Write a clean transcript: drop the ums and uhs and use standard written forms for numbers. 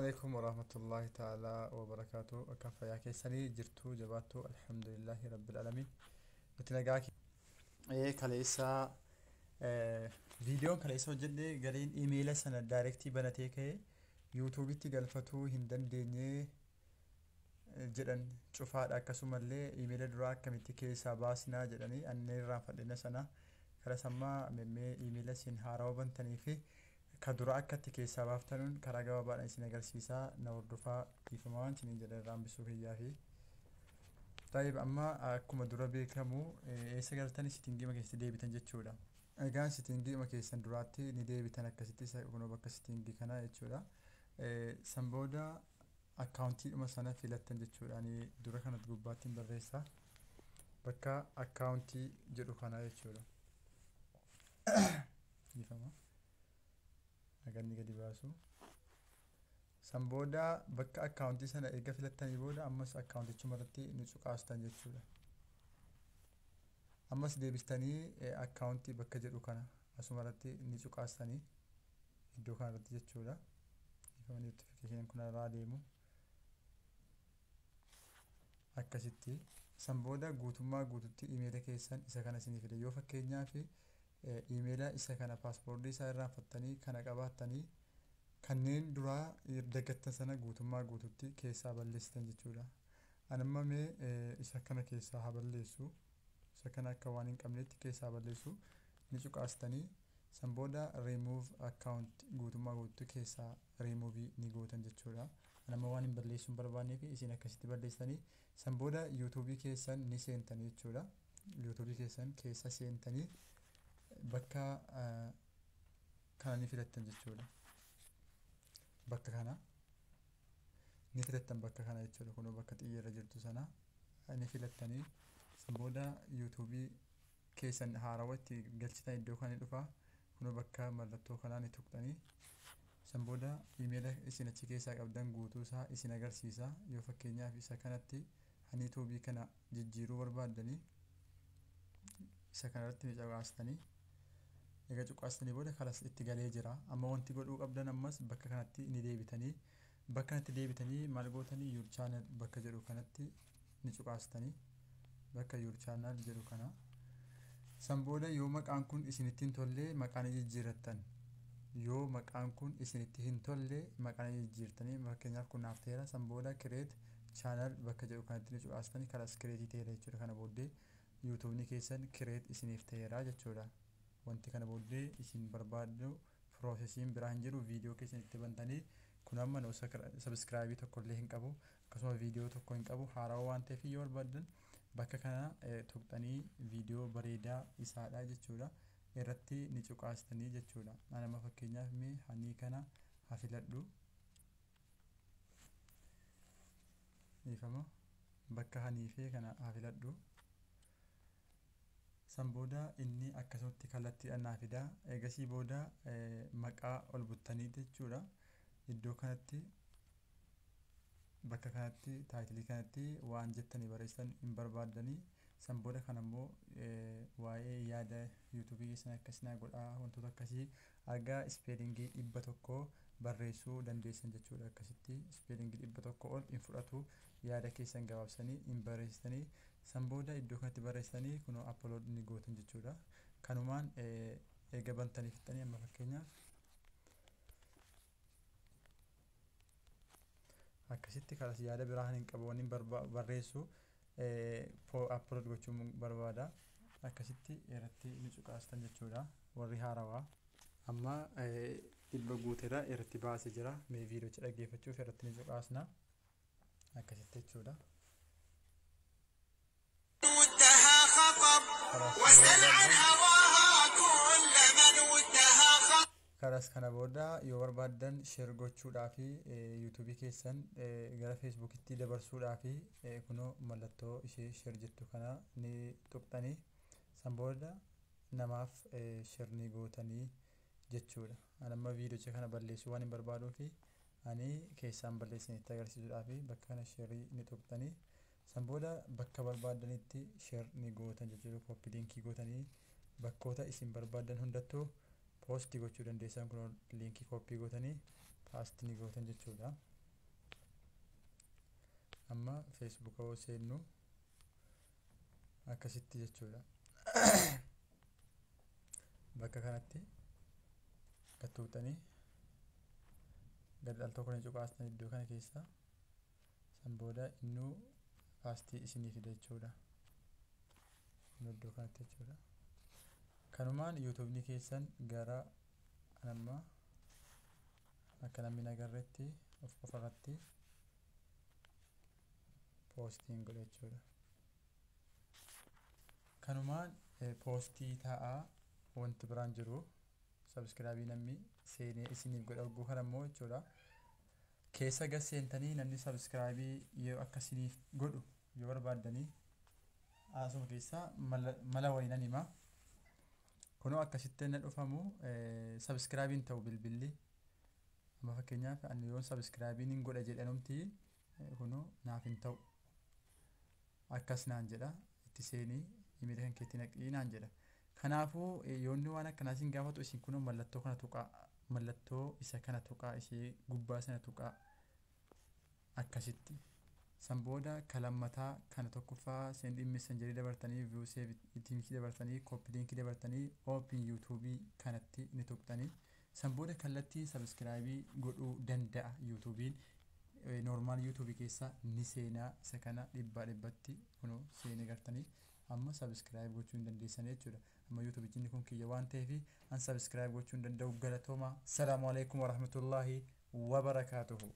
عليكم ورحمة الله تعالى وبركاته. كفا يا كيساني جرتو جباتو الحمد لله رب العالمين. بتلاقاك ايه كاليسا فيديو كاليسا جدي قالين ايميل سنة دايركتي بناتيك يوتيوب تيغالفتو هندن ديني جدن شوفات اكاسو مالي ايميل دراك كميتي كيسا باسنا جدني اني رافدنا سنة كلا سما ممي ايميل سين هاراو بنتني في كدرا أكتر كيسا بافتنون كراجا وبعد إنسان أجر سيسا نوردفا كيفمان تنين جدر رام بسوقي في. طيب أما كم درا بيكمو إيش قالتني ستينجي ما كيس دي بتنجتشولا. أجان ستينجي ما كيس دراتي ندي بتنكستي سيكونوا بك ستينجي كنا يتشولا. سامبودا أكاونتي مثلا في لتنجتشولا يعني درا كانت جوباتين بالرئيسة بكا أكاونتي جرو كنا يتشولا. يفهمه؟ aganni gadi baasu san booda bakka akkaawuntii sana erga filattanii booda ammas akkaawuntichuma irratti ni cuqaastan jechuudha. Ammas deebistanii akkaawuntii bakka jedhu kana asuma irratti ni cuqaastanii iddoo kana irratti jechuudha. Ifaan notifiikeeshin kun irraa deemu akkasitti san booda guutummaa guututti imeela keessan isa kana isinii fide yoo fakkeenyaaf imeela isa kana paaspoortii isaa irraanfattanii kana qabaatanii kanneen duraa dagattan sana guutummaa guututti keessaa balleessitan jechuudha. Anamma mee isa kana keessaa haa balleessu isa kana akka waan hin qabneetti keessaa balleessu ni cuqaastanii san booda remove account guutummaa guututti keessaa remove ni gootan jechuudha. Anamma waan hin balleessu hin barbaanneef isin akkasitti balleessanii san booda yuutuubii keessan ni seentanii jechuudha. Yuutuubii keessan keessa seentanii bakka kana ni filattan jechuudha. Bakka kana ni filattan bakka kana jechuudha. Kunoo bakka xiyyeerra jirtu sana ni filattanii san booda yuutuubii keessan haarawatti galchitan iddoo kana ni dhufa. Kunoo bakka mallattoo kanaa ni tuqxanii san booda imeela isin achi keessaa qabdan guutuu isaa isin agarsiisa. Yoo fakkeenyaaf isa kanatti hani yuutuubii kana jijjiiruu barbaaddanii isa kanarratti ni cuqaastanii egaa cuqaastanii booda kalas itti galee jira. Amma wanti godhuu qabdan ammas bakka kanatti ni deebitanii bakka kanatti deebitanii maal gootanii your channel bakka jedhu kanatti ni cuqaastanii bakka your channel jedhu kana san booda yoo maqaan kun isinitti hin tolle maqaan jijjiirrattan yoo maqaan kun isinitti hin tolle maqaan jijjiirtanii fakkeenyaaf kun naaf ta'eera san booda create channel bakka jedhu kanatti ni cuqaastanii kalas create ta'eera jechuudha. Kana booddee yuutuubni keessan create isiniif ta'eera jechuudha. Wanti kana booddee isin barbaaddu piroosesiin biraa hin jiru viidiyoo keessan itti bantanii kun amma no sabskraayibii tokko illee hin qabu akkasuma viidiyoo tokko hin qabu haarawaa waan ta'eef yoo barbaaddan bakka kana tuqxanii viidiyoo bareedaa isaadha jechuudha irratti ni cuqaastanii jechuudha. Anama fakkeenyaaf mee hanii kana haa filadhu ifama bakka haniifee kana haa filadhu. San booda inni akkasumatti kallattii annaa fida. Eegasii booda maqaa ol buttanii jechuudha. Iddoo kanatti bakka kanatti taayitilii kanatti waan jettanii barreessan hin barbaaddanii san booda kan ammoo waa'ee yaada yuutuubii keessan akkasina godhaa wantoota akkasii argaa ispeelingii 100 barreessuu dandeessan jechuudha. Akkasitti ispeelingii 100 ol hin fudhatu yaada keessan gabaabsanii hin barreessanii san booda iddoo kanatti barreessanii kunoo upload ni gootan jechuudha. Kanumaan eega bantanii fixanii amma fakkeenyaaf akkasitti karas yaada biraa hin qabu waan hin barreessu upload gochuun barbaada akkasitti irratti ni cuqaastan jechuudha. Warri haarawaa amma dhibba guuteera irratti baasee jira mee viidiyoo dhaggeeffachuuf irratti ni cuqaasna akkasitti jechuudha. Karas kana booda yoo barbaaddan share gochuudhaa fi yuutuubii keessan gara feesbuukitti dabarsuudhaa fi kunoo mallattoo ishee share jettu kana ni tuqxanii san booda namaaf share ni gootanii jechuudha. Anamma viidiyoo kana balleessuu waan hin barbaaduu fi ani keessaan balleessinitti agarsiisuudhaa fi bakka kana share ni tuqxanii san booda bakka barbaaddanitti share ni gootan jechuudha. Copy linkii gootanii bakkoota isin barbaaddan hundattuu poostii gochuu dandeessan kun linkii copy gootanii paste ni gootan jechuudha. amma feesbuuka yoo seennu akkasitti jechuudha. bakka kanatti gattuutanii gad al tokko ni cuqaastan iddoo kana keessa san booda innuu paastii isinii fida jechuudha. iddoo kanatti jechuudha. kanumaan yuutuubni keessan gara amma akka namni nagarretti of qofarratti poostiin godha jechuudha. kanumaan poostii taa'aa wanti biraan jiru sabskraabii namni seenee isiniif godha oguu kana immoo jechuudha. keessa gad seentanii namni sabskraabii yoo akka isiniif godhu yoo barbaaddanii asuma keessaa mala wayinan hima. kunoo akkasitti na dhufamu sabskraabiin ta'u bilbilli amma fakkeenyaaf ani yoon sabskraabiin hin godha jedhanumti kunoo naaf hin ta'u akkas naan jedha itti seenii imeela kan keetti naqii naan jedha. kanaafuu yoonni waan akkanaas hin gaafatu isin kunoo mallattoo kana tuqaa mallattoo isa kana tuqaa ishee gubbaa sana tuqaa akkasitti san booda kalammataa kana tokkoffaa send messengerii dabartanii view save ittiin dabartanii copy link dabartanii open youtube kanatti ni tuqxanii san booda kallattii subscribe godhuu danda'a youtubein normal youtube keessa ni seenaa isa kana dhibbatti kuno seenee gartanii amma subscribe gochuu hin dandeessan jechuudha. amma youtube jinni kun kiyya waan ta'eef an subscribe gochuu hin danda'u. galatooma. Assalaamu alaykum wa rahmatullahi wa barakatuhu.